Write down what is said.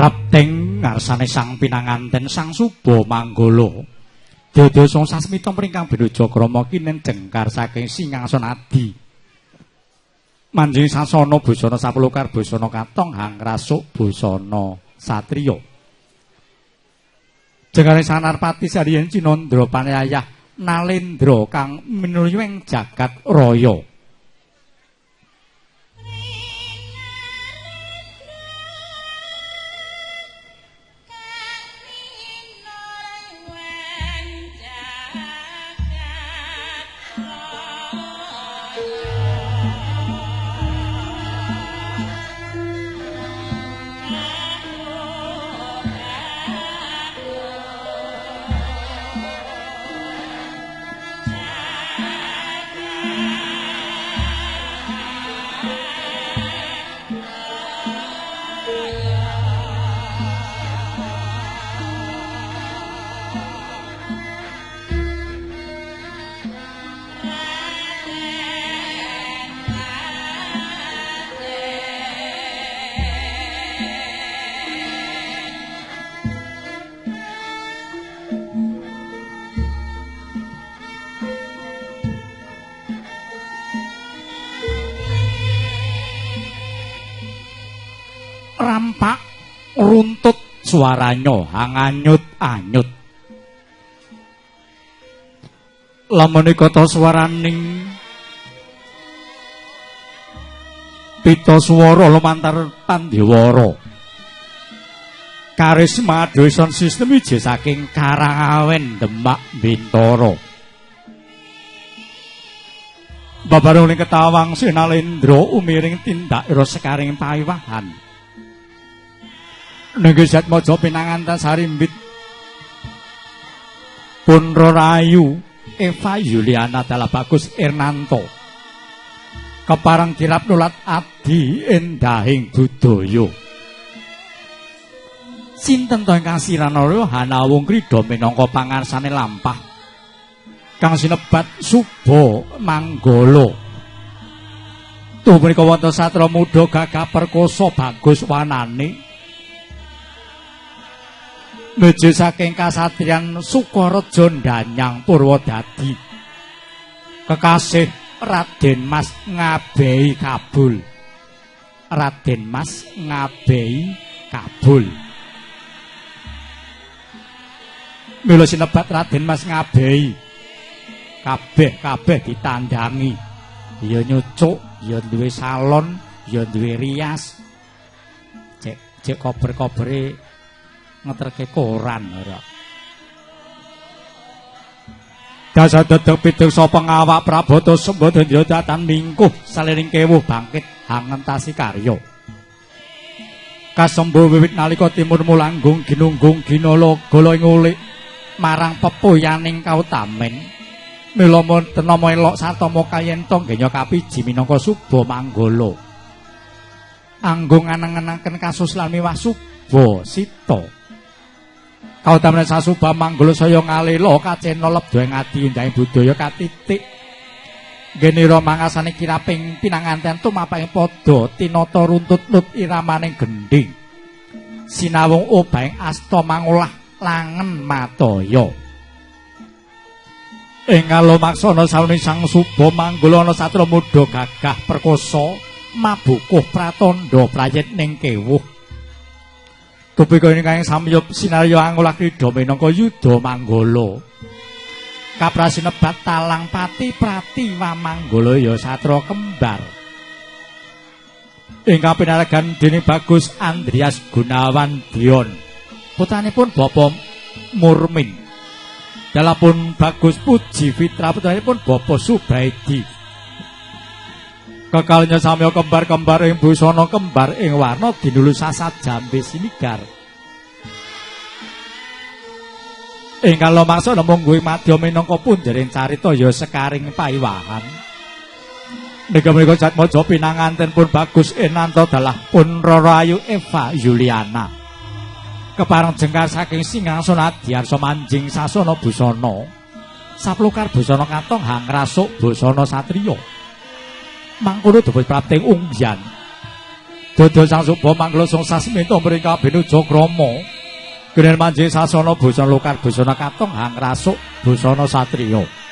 Prapting ngarsane sang pinanganten sang Suba Manggala. Dada sang sasmita pringkang Benuja Krama kinenjengkar saking Singasanadi. Manjing sasana busana sapulukar busana katong hangrasuk busana satriya. Jengare Sanarpati sariyen Cinandra Panayah Nalendra kang minuyeng jagat raya. rampak runtut suaranya hanganyut-anyut. Lamun kata swaraning pita swara lumantar Pandewara. Karisma Dweson sistem iji saking Karangawen Demak Bintara. Babarung ning Ketawang Sinalendra umiring tindak ira sekaring pawiwahan. Nggih Jatmaja pinanganten sarimbit Punra Rayu Eva Yuliana Dala Bagus Ernanto kepareng kirap nulat adi endahing budaya. Sinten to ingkang siranara hanawung krida minangka pangarsane lampah kang sinebat Suba Manggala. Tuh menika wonten satra muda gagah perkasa bagus wanane. Meje saking kasatriyan Sukareja Ndanyang Purwodadi. Kekasih Raden Mas Ngabehi Kabul. Raden Mas Ngabehi Kabul. Mila sinebat Raden Mas Ngabehi. Kabeh ditandangi. Ya nyucuk, ya duwe salon, ya duwe rias. Cek kober-kobere ngeterke koran ora. Dasa dedeg pidursa pengawak Prabata Sembadaya datan mingkuh saliring kewuh bangkit hangentasi karya. Kasembo wiwit nalika timur mulanggung ginunggung ginala gala ngulik marang pepoyaning kautamen. Mila wonten nama elok sarta mokayenta genya kapiji minangka Suba Manggala. Anggung aneng-anengken kasus lan miwah Suba Sita. Kautamen Sasuba Manggala saya ngalela kacena lebda ing adi endahing budaya katitik. Genira mangasane kiraping pinanganten tumaping padha tinata runtut nut iramaning gendhing. Sinawung obahing asta mangolah langen mataya. Ing kalomaksana sauni Sang Suba Manggala ana satra muda gagah perkasa mabukuh pratandha prayit ning kewuh. Tupika ingkang samyup sinarya angolah krida minangka Yudha Manggala. Kaprasinebat Talang Pati Pratiwa Manggala ya satra kembar. Ingkang pinaregan dening Bagus Andrias Gunawan Dion. Putranipun Bapak Murmin. Dalapun Bagus Puji Fitra putranipun Bapak Subaidi. Kekalnya samya kembar-kembar ing busana kembar ing warna dinulu sasat jambe sinigar. Ingkang lumaksa namung kuwi madya minangka punjering carita ya sekaring pawiwahan. Menika Jatmaja pinanganten pun Bagus Ernanto dalah Punra Rayu Eva Yuliana. Kepareng jengkar saking Singgasana Adyarsa manjing sasana busana. Saplukar busana katong hangrasuk busana satriya. Mangkono dipun prapting ungyan. Dodol Sang Suba Manggala sung sasmita mrika Benuja Krama. Genen manjing sasana busana lukar busana katong hangrasuk busana satriya.